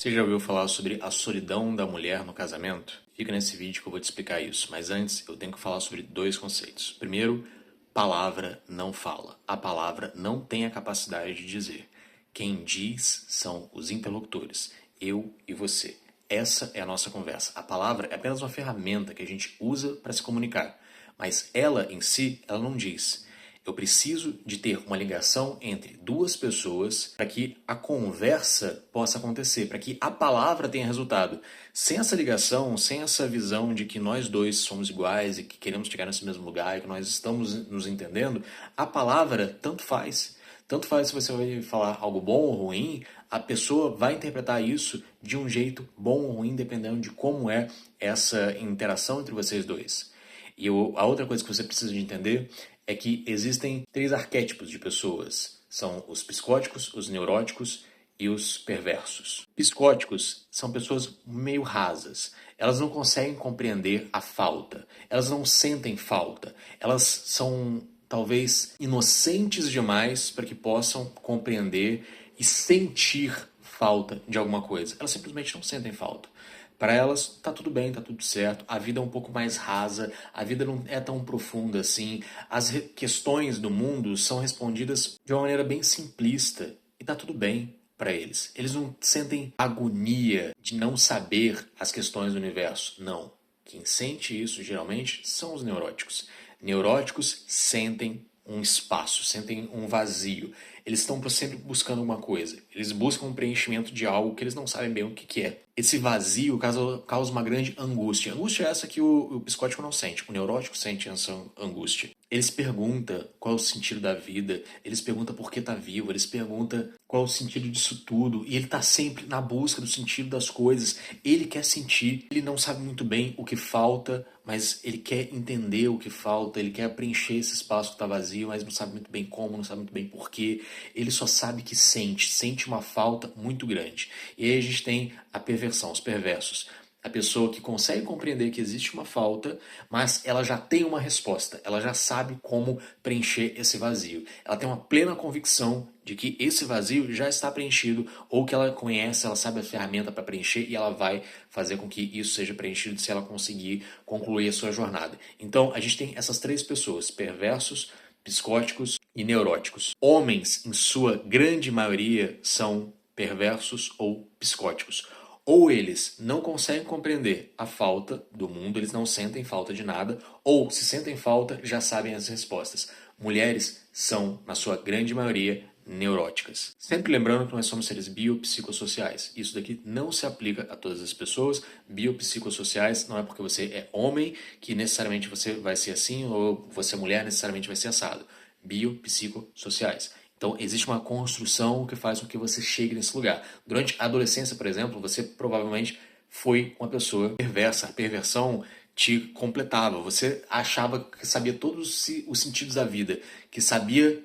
Você já ouviu falar sobre a solidão da mulher no casamento? Fica nesse vídeo que eu vou te explicar isso, mas antes eu tenho que falar sobre dois conceitos. Primeiro, palavra não fala. A palavra não tem a capacidade de dizer. Quem diz são os interlocutores, eu e você. Essa é a nossa conversa. A palavra é apenas uma ferramenta que a gente usa para se comunicar, mas ela em si, ela não diz. Eu preciso de ter uma ligação entre duas pessoas para que a conversa possa acontecer, para que a palavra tenha resultado. Sem essa ligação, sem essa visão de que nós dois somos iguais e que queremos chegar nesse mesmo lugar e que nós estamos nos entendendo, a palavra tanto faz. Tanto faz se você vai falar algo bom ou ruim, a pessoa vai interpretar isso de um jeito bom ou ruim, dependendo de como é essa interação entre vocês dois. E a outra coisa que você precisa de entender é que existem três arquétipos de pessoas. São os psicóticos, os neuróticos e os perversos. Psicóticos são pessoas meio rasas. Elas não conseguem compreender a falta. Elas não sentem falta. Elas são talvez inocentes demais para que possam compreender e sentir falta de alguma coisa. Elas simplesmente não sentem falta. Para elas, tá tudo bem, tá tudo certo. A vida é um pouco mais rasa, a vida não é tão profunda assim. As questões do mundo são respondidas de uma maneira bem simplista e tá tudo bem para eles. Eles não sentem agonia de não saber as questões do universo. Não. Quem sente isso geralmente são os neuróticos. Neuróticos sentem um espaço, sentem um vazio. Eles estão sempre buscando alguma coisa. Eles buscam um preenchimento de algo que eles não sabem bem o que é. Esse vazio causa uma grande angústia. Angústia é essa que o psicótico não sente. O neurótico sente essa angústia. Eles perguntam qual é o sentido da vida, eles perguntam por que tá vivo, eles perguntam qual é o sentido disso tudo, e ele tá sempre na busca do sentido das coisas. Ele quer sentir, ele não sabe muito bem o que falta, mas ele quer entender o que falta, ele quer preencher esse espaço que tá vazio, mas não sabe muito bem como, não sabe muito bem porquê. Ele só sabe que sente uma falta muito grande. E aí a gente tem a perversão, os perversos. A pessoa que consegue compreender que existe uma falta, mas ela já tem uma resposta, ela já sabe como preencher esse vazio. Ela tem uma plena convicção de que esse vazio já está preenchido, ou que ela conhece, ela sabe a ferramenta para preencher e ela vai fazer com que isso seja preenchido se ela conseguir concluir a sua jornada. Então a gente tem essas três pessoas, perversos, psicóticos e neuróticos. Homens, em sua grande maioria, são perversos ou psicóticos. Ou eles não conseguem compreender a falta do mundo, eles não sentem falta de nada, ou se sentem falta, já sabem as respostas. Mulheres são, na sua grande maioria, neuróticas. Sempre lembrando que nós somos seres biopsicossociais. Isso daqui não se aplica a todas as pessoas. Biopsicossociais não é porque você é homem que necessariamente você vai ser assim, ou você é mulher necessariamente vai ser assado. Biopsicossociais. Então, existe uma construção que faz com que você chegue nesse lugar. Durante a adolescência, por exemplo, você provavelmente foi uma pessoa perversa. A perversão te completava. Você achava que sabia todos os sentidos da vida, que sabia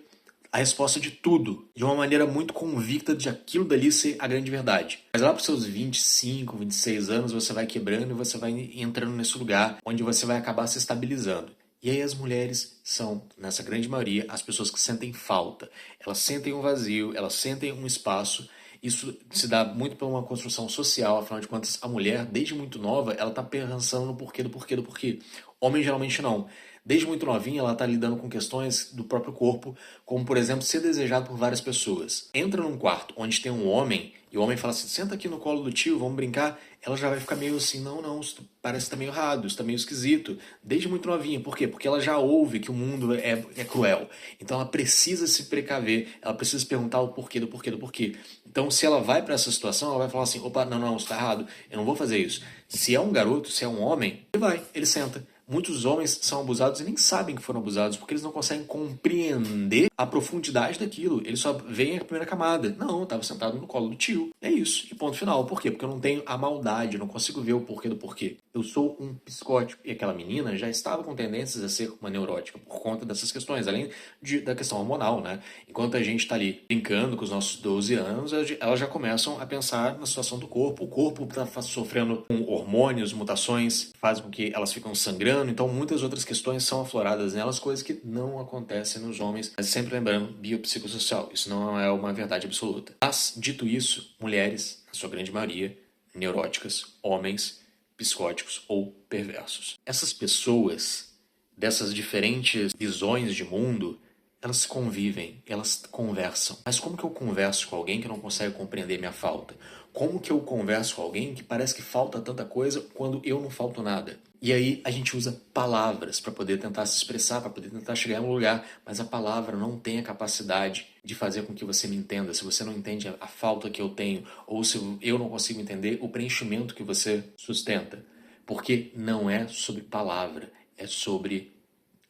a resposta de tudo, de uma maneira muito convicta de aquilo dali ser a grande verdade. Mas lá para os seus 25, 26 anos, você vai quebrando e você vai entrando nesse lugar onde você vai acabar se estabilizando. E aí as mulheres são, nessa grande maioria, as pessoas que sentem falta. Elas sentem um vazio, elas sentem um espaço. Isso se dá muito por uma construção social, afinal de contas, a mulher, desde muito nova, ela está pensando no porquê do porquê do porquê. Homem geralmente não. Desde muito novinha, ela está lidando com questões do próprio corpo, como, por exemplo, ser desejado por várias pessoas. Entra num quarto onde tem um homem, e o homem fala assim, senta aqui no colo do tio, vamos brincar. Ela já vai ficar meio assim, não, isso parece que tá meio errado, isso tá meio esquisito. Desde muito novinha. Por quê? Porque ela já ouve que o mundo é cruel. Então ela precisa se precaver, ela precisa se perguntar o porquê do porquê do porquê. Então se ela vai para essa situação, ela vai falar assim, opa, não, isso tá errado, eu não vou fazer isso. Se é um garoto, se é um homem, ele senta. Muitos homens são abusados e nem sabem que foram abusados porque eles não conseguem compreender a profundidade daquilo. Eles só veem a primeira camada. Não, eu estava sentado no colo do tio. É isso. E ponto final. Por quê? Porque eu não tenho a maldade, eu não consigo ver o porquê do porquê. Eu sou um psicótico. E aquela menina já estava com tendências a ser uma neurótica por conta dessas questões, além da questão hormonal, né? Enquanto a gente está ali brincando com os nossos 12 anos, elas já começam a pensar na situação do corpo. O corpo está sofrendo com hormônios, mutações, fazem com que elas ficam sangrando. Então muitas outras questões são afloradas nelas, coisas que não acontecem nos homens. Mas sempre lembrando, biopsicossocial, isso não é uma verdade absoluta. Mas, dito isso, mulheres a sua grande maioria, neuróticas, homens psicóticos ou perversos. Essas pessoas, dessas diferentes visões de mundo, elas convivem, elas conversam. Mas como que eu converso com alguém que não consegue compreender minha falta? Como que eu converso com alguém que parece que falta tanta coisa quando eu não falto nada? E aí a gente usa palavras para poder tentar se expressar, para poder tentar chegar em um lugar, mas a palavra não tem a capacidade de fazer com que você me entenda. Se você não entende a falta que eu tenho, ou se eu não consigo entender o preenchimento que você sustenta. Porque não é sobre palavra, é sobre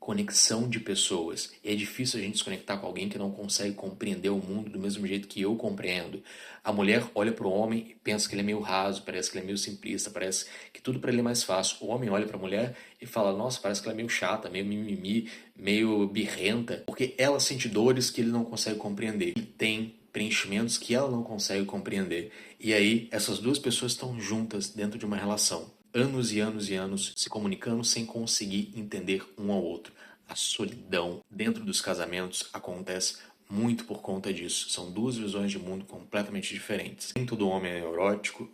conexão de pessoas. E é difícil a gente se conectar com alguém que não consegue compreender o mundo do mesmo jeito que eu compreendo. A mulher olha para o homem e pensa que ele é meio raso, parece que ele é meio simplista, parece que tudo para ele é mais fácil. O homem olha para a mulher e fala, nossa, parece que ela é meio chata, meio mimimi, meio birrenta, porque ela sente dores que ele não consegue compreender. E tem preenchimentos que ela não consegue compreender. E aí essas duas pessoas estão juntas dentro de uma relação. Anos e anos e anos se comunicando sem conseguir entender um ao outro. A solidão dentro dos casamentos acontece muito por conta disso. São duas visões de mundo completamente diferentes. Nem todo homem é neurótico,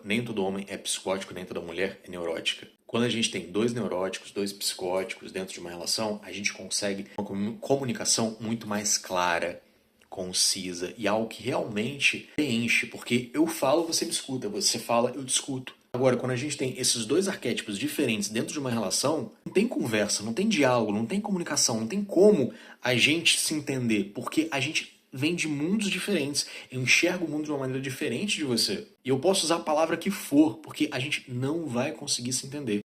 nem todo homem é psicótico, nem toda mulher é neurótica. Quando a gente tem dois neuróticos, dois psicóticos dentro de uma relação, a gente consegue uma comunicação muito mais clara, concisa e algo que realmente preenche, porque eu falo, você me escuta, você fala, eu te escuto. Agora, quando a gente tem esses dois arquétipos diferentes dentro de uma relação, não tem conversa, não tem diálogo, não tem comunicação, não tem como a gente se entender, porque a gente vem de mundos diferentes. Eu enxergo o mundo de uma maneira diferente de você. E eu posso usar a palavra que for, porque a gente não vai conseguir se entender.